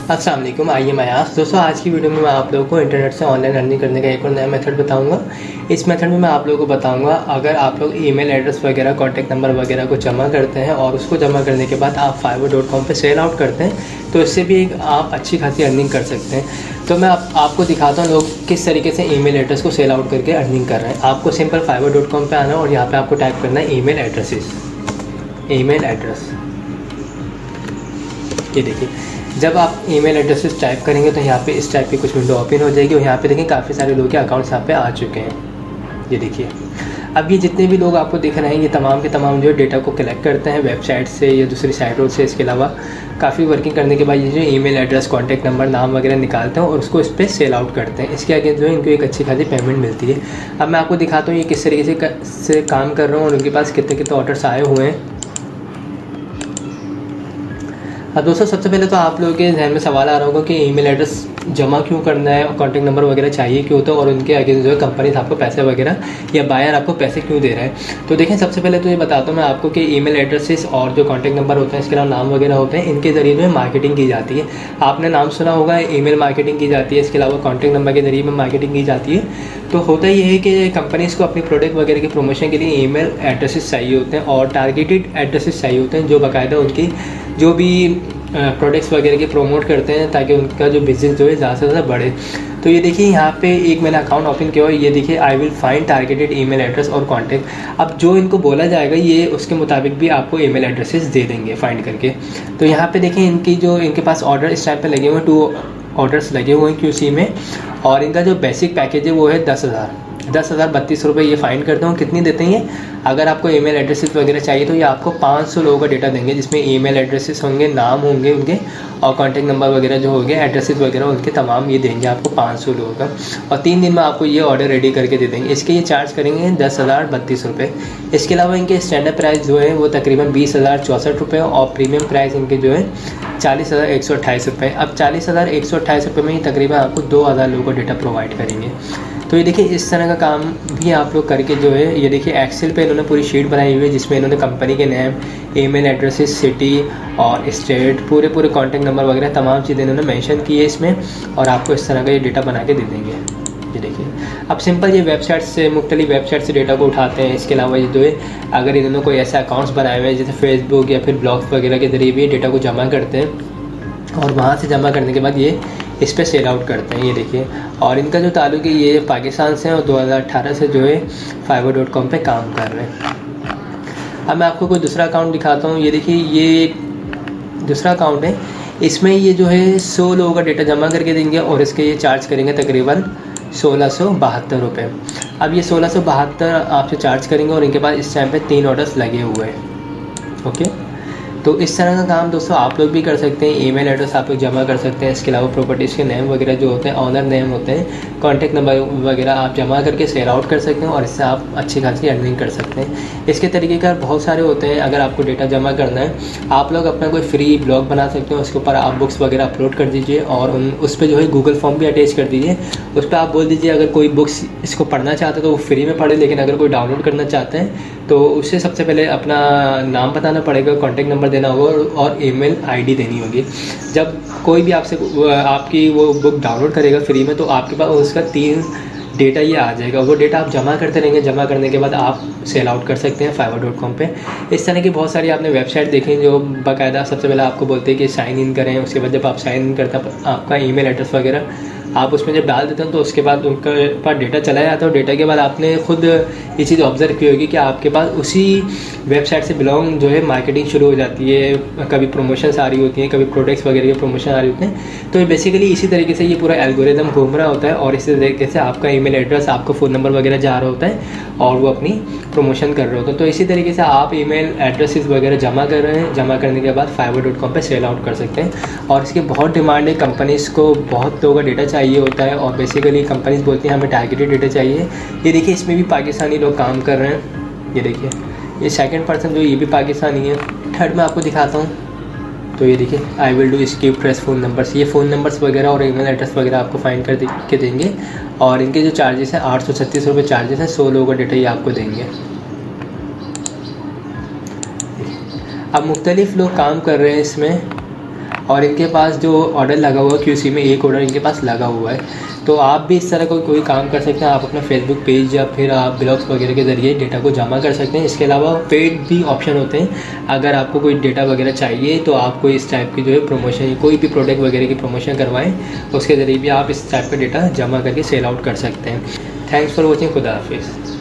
अस्सलाम वालेकुम। आइए मैं दोस्तों आज की वीडियो में मैं आप लोगों को इंटरनेट से ऑनलाइन अर्निंग करने का एक और नया मेथड बताऊंगा। इस मेथड में मैं आप लोगों को बताऊंगा, अगर आप लोग ईमेल एड्रेस वगैरह कॉन्टैक्ट नंबर वगैरह को जमा करते हैं और उसको जमा करने के बाद आप fiverr.com पे सेल आउट करते हैं तो इससे भी एक आप अच्छी खासी अर्निंग कर सकते हैं। तो मैं आपको दिखाता हूँ लोग किस तरीके से ईमेल एड्रेस को सेल आउट करके अर्निंग कर रहे हैं। आपको सिंपल fiverr.com पे आना है और यहाँ पर आपको टाइप करना है ईमेल एड्रेस। ये देखिए, जब आप ईमेल एड्रेसेस टाइप करेंगे तो यहाँ पे इस टाइप की कुछ विंडो ओपन हो जाएगी और यहाँ पे देखिए काफ़ी सारे लोगों के अकाउंट्स यहाँ पे आ चुके हैं। ये देखिए, अब ये जितने भी लोग आपको दिख रहे हैं ये तमाम के तमाम जो डेटा को कलेक्ट करते हैं वेबसाइट से या दूसरी साइटों से। इसके अलावा काफ़ी वर्किंग करने के बाद ये जो ईमेल एड्रेस, कॉन्टैक्ट नंबर, नाम वगैरह निकालते हैं और उसको इस पर सेल आउट करते हैं। इसके आगे जो है इनको एक अच्छी खासी पेमेंट मिलती है। अब मैं आपको दिखाता हूँ ये किस तरीके से काम कर रहा हूँ और उनके पास कितने कितने ऑर्डर्स आए हुए हैं। अब दोस्तों सबसे पहले तो आप लोगों के जहन में सवाल आ रहा होगा कि ईमेल एड्रेस जमा क्यों करना है और कॉन्टैक्ट नंबर वगैरह चाहिए क्यों होता है और उनके आगे जो है कंपनी आपको पैसे वगैरह या बायर आपको पैसे क्यों दे रहा है। तो देखें, सबसे पहले तो ये बताता हूँ मैं आपको कि ईमेल एड्रेसेस और जो कॉन्टैक्ट नंबर होते हैं, इसके अलावा नाम वगैरह होते हैं, इनके ज़रिए जो है मार्केटिंग की जाती है। आपने नाम सुना होगा, ईमेल मार्केटिंग की जाती है। इसके अलावा कॉन्टैक्ट नंबर के ज़रिए में मार्केटिंग की जाती है। तो होता ये है कि कंपनीज़ को अपनी प्रोडक्ट वगैरह के प्रमोशन के लिए ईमेल एड्रेसेस चाहिए होते हैं और टारगेटेड एड्रेसेस चाहिए होते हैं जो बाकायदा उनकी जो भी प्रोडक्ट्स वगैरह के प्रमोट करते हैं ताकि उनका जो बिज़नेस जो है ज़्यादा से ज़्यादा बढ़े। तो ये देखिए, यहाँ पे एक मैंने अकाउंट ओपन किया और ये देखिए I will find targeted email address और कॉन्टैक्ट। अब जो इनको बोला जाएगा ये उसके मुताबिक भी आपको ईमेल एड्रेसेस दे देंगे फाइंड करके। तो यहाँ पे देखिए इनके पास ऑर्डर इस टाइम पे लगे हुए हैं, 2 ऑर्डर्स लगे हुए हैं QC में और इनका जो बेसिक पैकेज है वो है 10,032 रुपये ये फाइंड करते हो। कितनी देते हैं? अगर आपको ईमेल एड्रेसेस वगैरह चाहिए तो ये आपको 500 लोगों का डेटा देंगे जिसमें ईमेल एड्रेसेस होंगे, नाम होंगे उनके और कॉन्टैक्ट नंबर वगैरह जो होंगे, एड्रेसेस वगैरह उनके तमाम ये देंगे आपको 500 लोगों का और 3 दिन में आपको ये ऑर्डर रेडी करके दे देंगे। इसके ये चार्ज करेंगे 10,032 रुपये। इसके अलावा इनके स्टैंडर्ड प्राइस जो है वो तकरीबन 20,064 रुपये और प्रीमियम प्राइस इनके जो है 40,128 रुपये। अब 40,128 रुपये में ही तकरीबन आपको 2,000 लोगों का डेटा प्रोवाइड करेंगे। तो ये देखिए, इस तरह का काम भी आप लोग करके जो है ये देखिए एक्सेल पे इन्होंने पूरी शीट बनाई हुई है जिसमें इन्होंने कंपनी के नेम, ईमेल एड्रेसेस, सिटी और स्टेट, पूरे कॉन्टैक्ट नंबर वगैरह तमाम चीज़ें इन्होंने मेंशन की है इसमें और आपको इस तरह का ये डेटा बना के दे देंगे। ये देखिए, अब सिंपल ये वेबसाइट से मुख्तलिफ वेबसाइट से डेटा को उठाते हैं। इसके अलावा ये जो है अगर इन्होंने कोई ऐसे अकाउंट्स बनाए हुए हैं जैसे फेसबुक या फिर ब्लॉग्स वगैरह के ज़रिए भी डेटा को जमा करते हैं और वहाँ से जमा करने के बाद ये इस पर सेल आउट करते हैं। ये देखिए, और इनका जो ताल्लुक है ये पाकिस्तान से और 2018 से जो है fiverr.com पे काम कर रहे हैं। अब मैं आपको कोई दूसरा अकाउंट दिखाता हूँ। ये देखिए, ये दूसरा अकाउंट है, इसमें ये जो है 100 लोगों का डेटा जमा करके देंगे और इसके ये चार्ज करेंगे तकरीबन 1672 रुपये। अब ये 1672 आपसे चार्ज करेंगे और इनके पास इस टाइम पे 3 ऑर्डर्स लगे हुए हैं। ओके, तो इस तरह का काम दोस्तों आप लोग भी कर सकते हैं। ईमेल एड्रेस आप लोग जमा कर सकते हैं। इसके अलावा प्रॉपर्टीज़ के नेम वगैरह जो होते हैं, ऑनर नेम होते हैं, कॉन्टैक्ट नंबर वगैरह आप जमा करके सेल आउट कर सकते हैं और इससे आप अच्छी खासी अर्निंग कर सकते हैं। इसके तरीक़ेकार बहुत सारे होते हैं। अगर आपको डेटा जमा करना है, आप लोग अपना कोई फ्री ब्लॉग बना सकते हैं, उसके ऊपर आप बुक्स वगैरह अपलोड कर दीजिए और उस पर जो है गूगल फॉर्म भी अटैच कर दीजिए। उस पर आप बोल दीजिए अगर कोई बुक्स इसको पढ़ना चाहता है तो वो फ्री में पढ़े, लेकिन अगर कोई डाउनलोड करना चाहते हैं तो उससे सबसे पहले अपना नाम बताना पड़ेगा, कॉन्टैक्ट नंबर देना होगा और ईमेल आईडी देनी होगी। जब कोई भी आपसे आपकी वो बुक डाउनलोड करेगा फ्री में तो आपके पास उसका 3 डेटा ये आ जाएगा। वो डेटा आप जमा करते रहेंगे, जमा करने के बाद आप सेल आउट कर सकते हैं fiverr.com पे। इस तरह की बहुत सारी आपने वेबसाइट देखी जो बाकायदा सबसे पहले आपको बोलते हैं कि साइन इन करें। उसके बाद जब आप साइन इन करते हैं आपका ईमेल एड्रेस वगैरह आप उसमें जब डाल देते हैं तो उसके बाद उनके पास डेटा चला जाता है और डेटा के बाद आपने खुद ये चीज़ ऑब्जर्व की होगी कि आपके पास उसी वेबसाइट से बिलोंग जो है मार्केटिंग शुरू हो जाती है। कभी प्रमोशंस आ रही होती हैं, कभी प्रोडक्ट्स वगैरह के प्रमोशन आ रही होते हैं। तो बेसिकली इसी तरीके से ये पूरा एल्गोरिदम घूम रहा होता है और इसी तरीके से आपका ईमेल एड्रेस, आपका फ़ोन नंबर वगैरह जा रहा होता है और वो अपनी प्रमोशन कर रहे होते हैं। तो इसी तरीके से आप ईमेल एड्रेसेस वगैरह जमा कर रहे हैं। जमा करने के बाद fiverr.com पे सेल आउट कर सकते हैं और इसकी बहुत डिमांड है। कंपनीज़ को बहुत लोगों का डेटा चाहिए होता है और बेसिकली कंपनीज़ बोलती हैं हमें टारगेटेड डेटा चाहिए। ये देखिए, इसमें भी पाकिस्तानी लोग काम कर रहे हैं। ये देखिए, ये सेकंड पर्सन जो ये भी पाकिस्तानी है। थर्ड में आपको दिखाता हूँ। तो ये देखिए, I will do skip press phone numbers. ये फ़ोन नंबर्स वगैरह और ईमेल एड्रेस वगैरह आपको फाइंड कर के देंगे और इनके जो चार्जेस हैं 836 रुपये चार्जेस हैं। 100 लोगों का डेटा ये आपको देंगे। अब मुख्तलिफ़ लोग काम कर रहे हैं इसमें और इनके पास जो ऑर्डर लगा हुआ है QC में, एक ऑर्डर इनके पास लगा हुआ है। तो आप भी इस तरह कोई काम कर सकते हैं। आप अपना फेसबुक पेज या फिर आप ब्लॉग्स वगैरह के ज़रिए डेटा को जमा कर सकते हैं। इसके अलावा पेड भी ऑप्शन होते हैं। अगर आपको कोई डेटा वगैरह चाहिए तो आपको इस टाइप की जो है प्रमोशन, कोई भी प्रोडक्ट वगैरह की प्रमोशन करवाएं, उसके ज़रिए भी आप इस टाइप का डेटा जमा करके सेल आउट कर सकते हैं। Thanks for watching. खुदा हाफिज़।